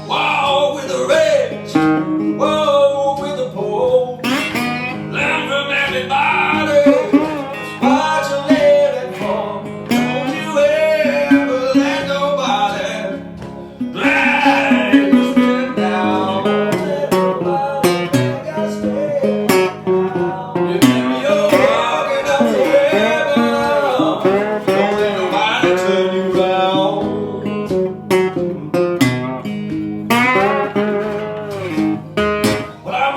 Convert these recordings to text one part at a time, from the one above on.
Whoa with the rich, whoa with the poor, learn from everybody, watch you live and fall. Don't you ever let nobody drag your spirit down. Let nobody drag your spirit down. Remember you're walking up forever. Don't let nobody turn you around.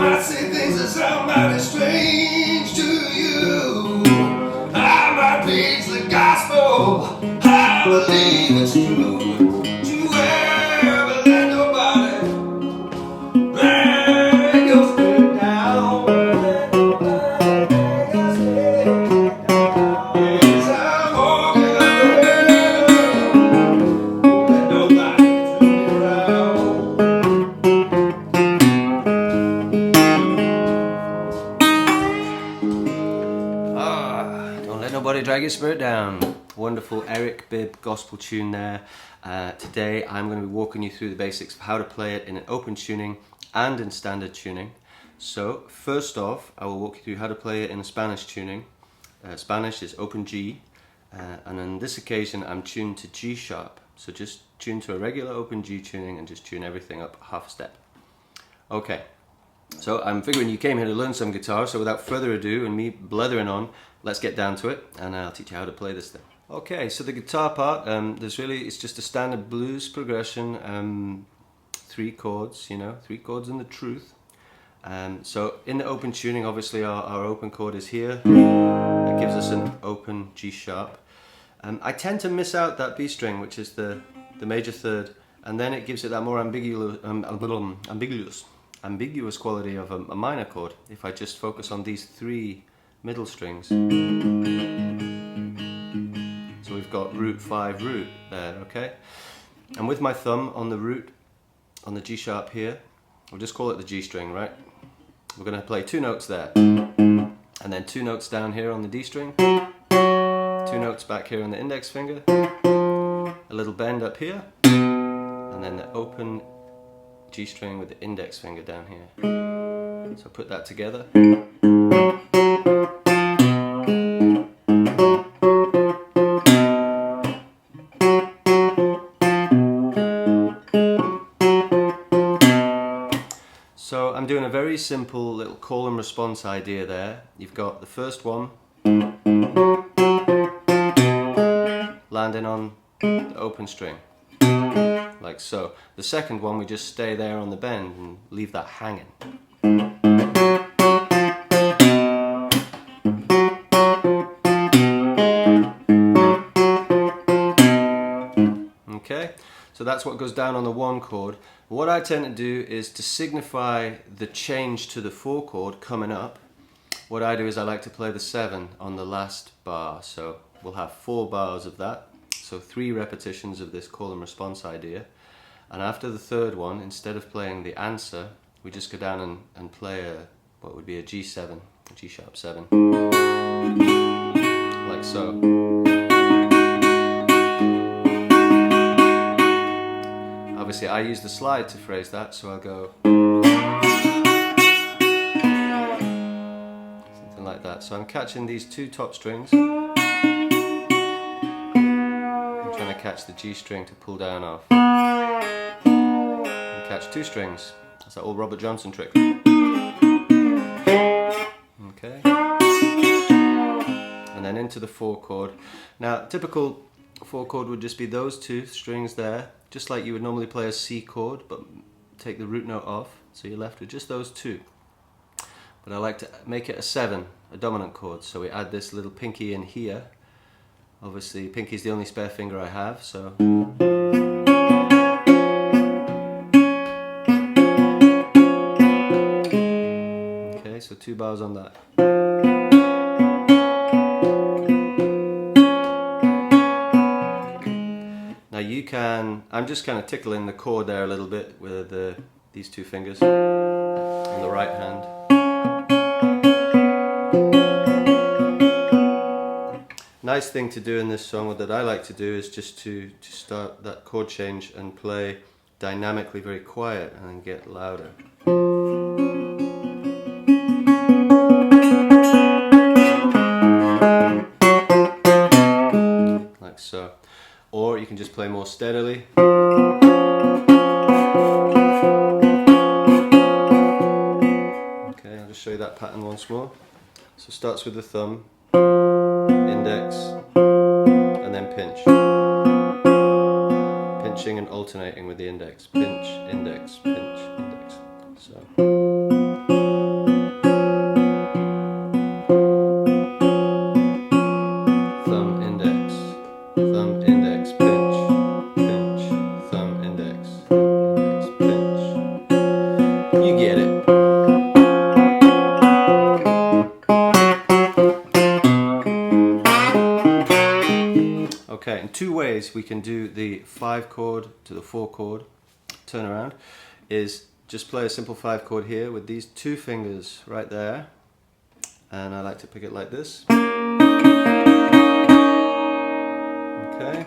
I say things that sound mighty strange to you. I might preach the gospel, I believe it's true. Don't you ever let nobody drag your spirit down. Let nobody drag your spirit down. Yes, I'm walking up the hill. Don't let nobody turn me around. Don't let nobody drag your spirit down. Wonderful Eric Bibb gospel tune there. Today I'm going to be walking you through the basics of how to play it in an open tuning and in standard tuning. So first off, I will walk you through how to play it in a Spanish tuning. Spanish is open G, and on this occasion I'm tuned to G sharp. So just tune to a regular open G tuning and just tune everything up half a step. Okay. So I'm figuring you came here to learn some guitar, so without further ado and me blethering on, let's get down to it and I'll teach you how to play this thing. Okay, so the guitar part, it's just a standard blues progression, 3 chords, you know, 3 chords and the truth. So in the open tuning, obviously our open chord is here. It gives us an open G sharp. I tend to miss out that B string, which is the major third, and then it gives it that more ambiguous quality of a minor chord if I just focus on these 3 middle strings. So we've got root 5 root there, okay? And with my thumb on the root, on the G sharp here, we'll just call it the G string, right? We're going to play 2 notes there, and then 2 notes down here on the D string, 2 notes back here on the index finger, a little bend up here, and then the open G string with the index finger down here. So put that together. So I'm doing a very simple little call and response idea there. You've got the first one landing on the open string, like so. The second one, we just stay there on the bend and leave that hanging. Okay, so that's what goes down on the 1 chord. What I tend to do is to signify the change to the 4 chord coming up. What I do is I like to play the 7 on the last bar, so we'll have 4 bars of that. So 3 repetitions of this call and response idea. And after the 3rd one, instead of playing the answer, we just go down and play what would be a G7, a G sharp 7. Like so. Obviously I use the slide to phrase that, so I'll go something like that. So I'm catching these 2 top strings. I'm trying to catch the G string to pull down off. And catch 2 strings. That's that old Robert Johnson trick. Okay. And then into the 4 chord. Now, typical 4 chord would just be those 2 strings there, just like you would normally play a C chord, but take the root note off, so you're left with just those 2. But I like to make it a 7, a dominant chord, so we add this little pinky in here. Obviously, pinky's the only spare finger I have, so. Okay, so 2 bars on that. Now you can, I'm just kind of tickling the chord there a little bit with these 2 fingers on the right hand. nice thing to do in this song, or that I like to do, is just to start that chord change and play dynamically very quiet and then get louder. Like so. Or you can just play more steadily. Okay, I'll just show you that pattern once more. So it starts with the thumb, index, and then pinch. Pinching and alternating with the index. Pinch, index, pinch, index. So. Thumb, index, pinch, pinch, thumb, index, pinch. You get it. Okay, in two ways we can do the 5 chord to the 4 chord turnaround. Is just play a simple 5 chord here with these 2 fingers right there, and I like to pick it like this. Okay.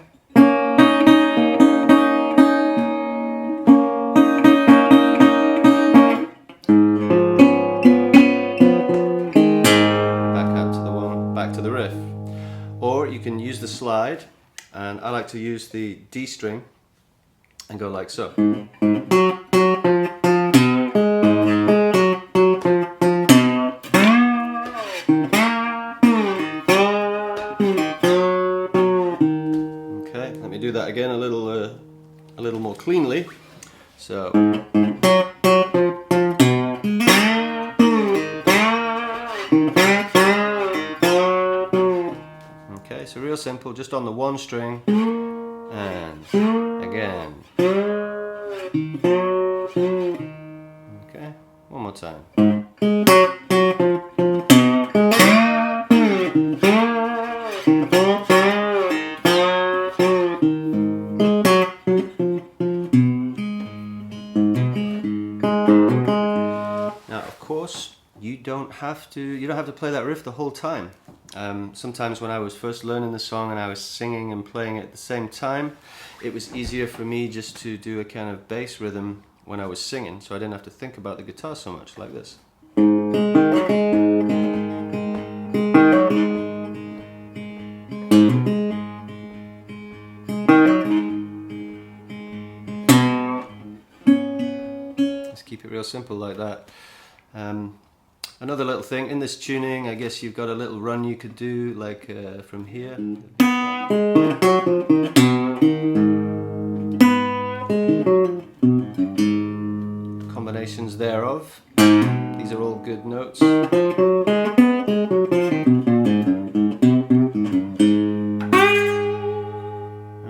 Back out to the 1, back to the riff. Or you can use the slide, and I like to use the D string and go like so. Okay, let me do that again a little more cleanly. So. Okay, so real simple, just on the 1 string, and again. Okay, one more time. Now, of course, you don't have to play that riff the whole time. Sometimes when I was first learning the song and I was singing and playing it at the same time, it was easier for me just to do a kind of bass rhythm when I was singing, so I didn't have to think about the guitar so much, like this. Let's keep it real simple like that. Another little thing, in this tuning, I guess you've got a little run you could do, like from here. Combinations thereof. These are all good notes.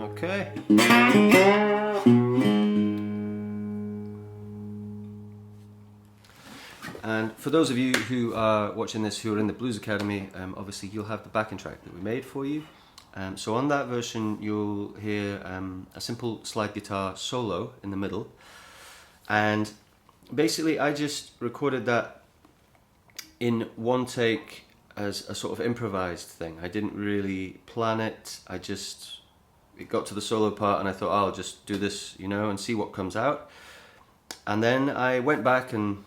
Okay. And for those of you who are watching this who are in the Blues Academy, obviously you'll have the backing track that we made for you. So on that version you'll hear a simple slide guitar solo in the middle, and basically I just recorded that in one take as a sort of improvised thing. I didn't really plan it, it got to the solo part and I thought, oh, I'll just do this, you know, and see what comes out. And then I went back and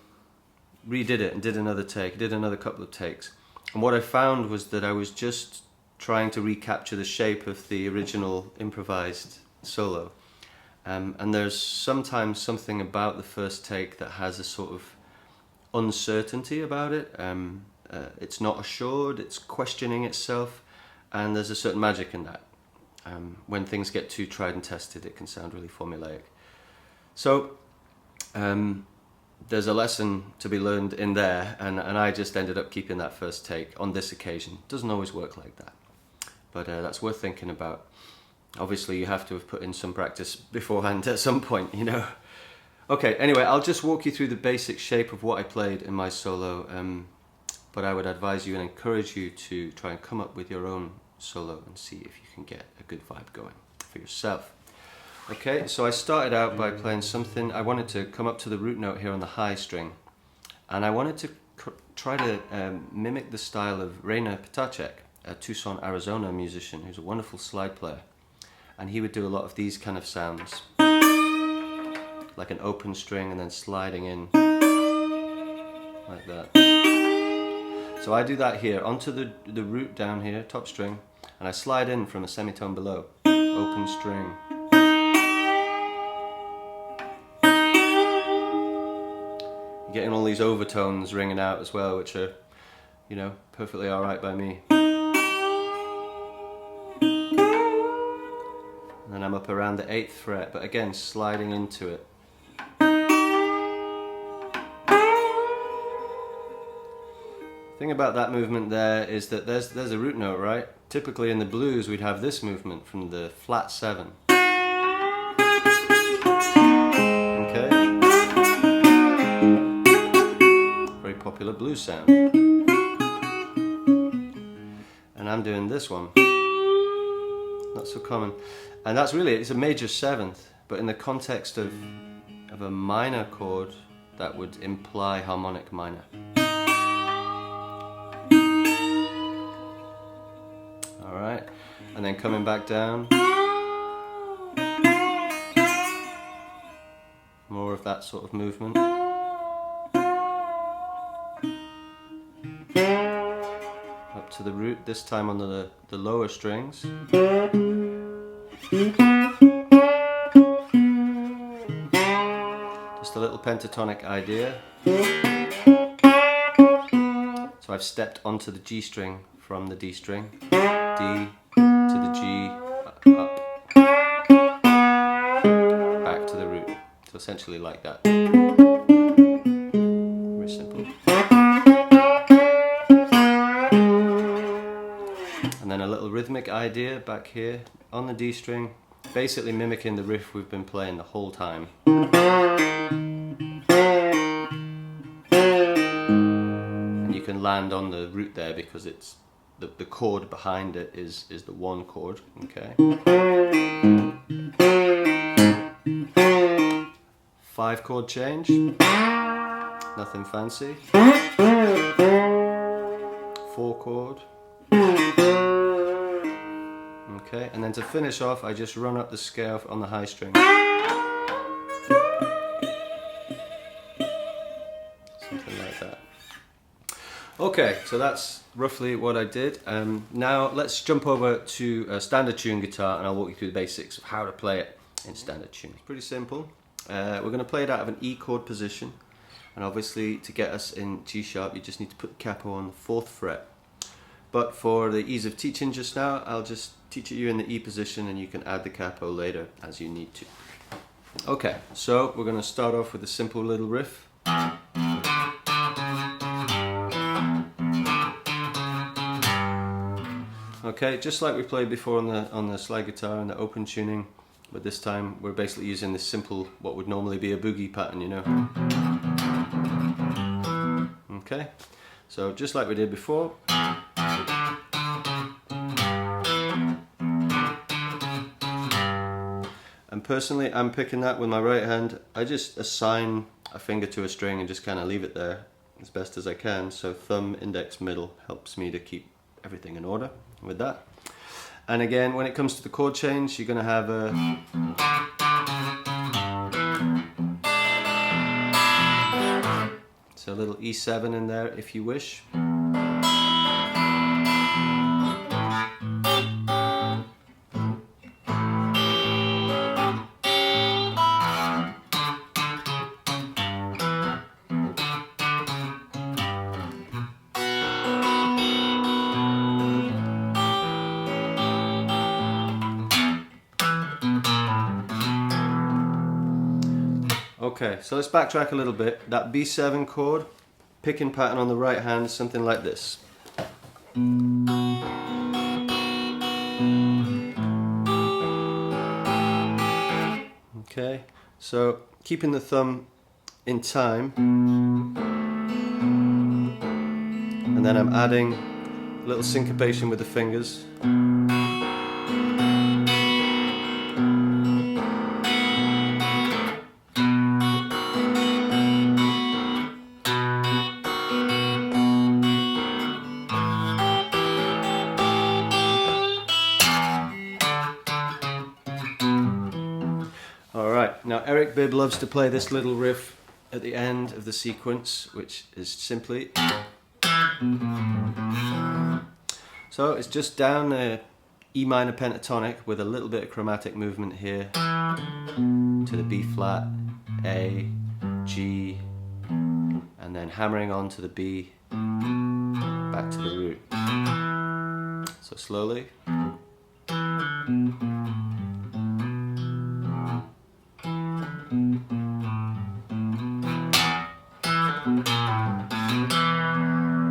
redid it and did another take, did another couple of takes. And what I found was that I was just trying to recapture the shape of the original improvised solo. And there's sometimes something about the first take that has a sort of uncertainty about it. It's not assured, it's questioning itself, and there's a certain magic in that. When things get too tried and tested, it can sound really formulaic. So there's a lesson to be learned in there, and I just ended up keeping that first take on this occasion. Doesn't always work like that, but that's worth thinking about. Obviously you have to have put in some practice beforehand at some point, you know. Okay, anyway, I'll just walk you through the basic shape of what I played in my solo, but I would advise you and encourage you to try and come up with your own solo and see if you can get a good vibe going for yourself. Okay, so I started out by playing something. I wanted to come up to the root note here on the high string, and I wanted to try to mimic the style of Rainer Ptacek, a Tucson, Arizona musician who's a wonderful slide player. And he would do a lot of these kind of sounds, like an open string and then sliding in like that. So I do that here onto the root down here, top string, and I slide in from a semitone below, open string. You're getting all these overtones ringing out as well, which are, you know, perfectly alright by me. And then I'm up around the 8th fret, but again sliding into it. The thing about that movement there is that there's a root note, right? Typically in the blues we'd have this movement from the flat 7. Okay? Very popular blues sound. And I'm doing this one. Not so common. And that's really, it's a major 7th, but in the context of a minor chord, that would imply harmonic minor. Alright, and then coming back down. More of that sort of movement. Up to the root, this time on the lower strings. Just a little pentatonic idea. So I've stepped onto the G string from the D string, D to the G, up, back to the root. So essentially like that. Very simple. And then a little rhythmic idea back here on the D string, basically mimicking the riff we've been playing the whole time. And you can land on the root there because it's the chord behind it is the 1 chord, okay? 5 chord change, nothing fancy. 4 chord. Okay, and then to finish off, I just run up the scale on the high string. Something like that. Okay, so that's roughly what I did. Now let's jump over to a standard tune guitar and I'll walk you through the basics of how to play it in standard tuning. Pretty simple. We're going to play it out of an E chord position, and obviously to get us in G sharp you just need to put the capo on the 4th fret. But for the ease of teaching just now, I'll just teach it you in the E position and you can add the capo later as you need to. Okay, so we're going to start off with a simple little riff. Okay, just like we played before on the slide guitar and the open tuning, but this time we're basically using this simple, what would normally be a boogie pattern, you know. Okay, so just like we did before. And personally, I'm picking that with my right hand. I just assign a finger to a string and just kind of leave it there as best as I can. So thumb, index, middle helps me to keep everything in order with that. And again, when it comes to the chord change, you're going to have a so a little E7 in there if you wish. Okay, so let's backtrack a little bit. That B7 chord, picking pattern on the right hand is something like this. Okay, so keeping the thumb in time, and then I'm adding a little syncopation with the fingers. Now Eric Bibb loves to play this little riff at the end of the sequence, which is simply... So it's just down the E minor pentatonic with a little bit of chromatic movement here to the B flat, A, G, and then hammering on to the B, back to the root. So slowly.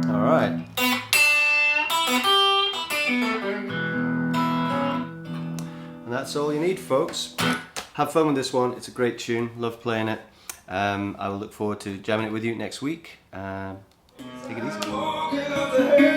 All right. And that's all you need, folks. Have fun with this one. It's a great tune. Love playing it. I will look forward to jamming it with you next week. Take it easy.